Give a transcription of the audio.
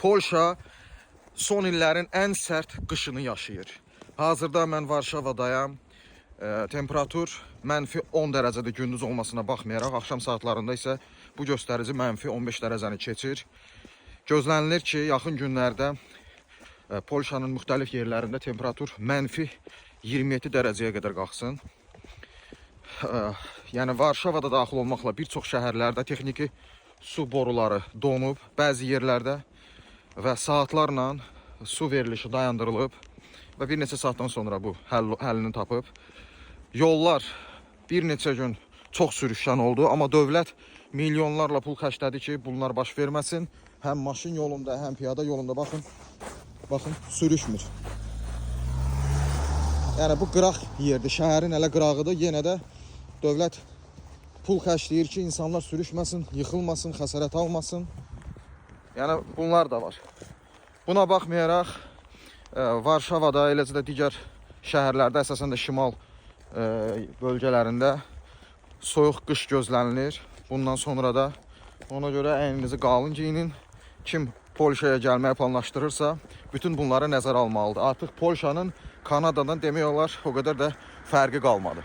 Polşa son illərin ən sərt qışını yaşayır. Hazırda mən Varşavadayam. Temperatur -10 dərəcədə gündüz olmasına baxmayaraq, axşam saatlarında isə bu göstərici -15 dərəcəni keçir. Gözlənilir ki, yaxın günlərdə Polşanın müxtəlif yerlərində temperatur -27 dərəcəyə qədər qalxsın. Yəni Varşavada daxil olmaqla bir çox şəhərlərdə texniki su boruları donub, bəzi yerlərdə və saatlarla su verilişi dayandırılıb və bir neçə saatdan sonra bu həllini tapıb. Yollar bir neçə gün çox sürüşkən oldu, amma dövlət milyonlarla pul xərclədi ki, bunlar baş verməsin. Həm maşın yolunda, həm piyada yolunda baxın, sürüşmür. Yəni bu qıraq yerdir, şəhərin elə qırağıdır. Yenə də dövlət pul xərcləyir ki, insanlar sürüşməsin, yıxılmasın, xəsarət almasın. Yəni bunlar da var. Buna baxmayaraq Varşavada, eləcə də digər şəhərlərdə, əsasən də şimal bölgələrində soyuq qış gözlənilir. Bundan sonra da ona görə əyninizi qalın geyinin. Kim Polşaya gəlməyi planlaşdırırsa, bütün bunları nəzərə almalıdır. Artıq Polşanın Kanadadan demək olar o qədər də fərqi qalmadı.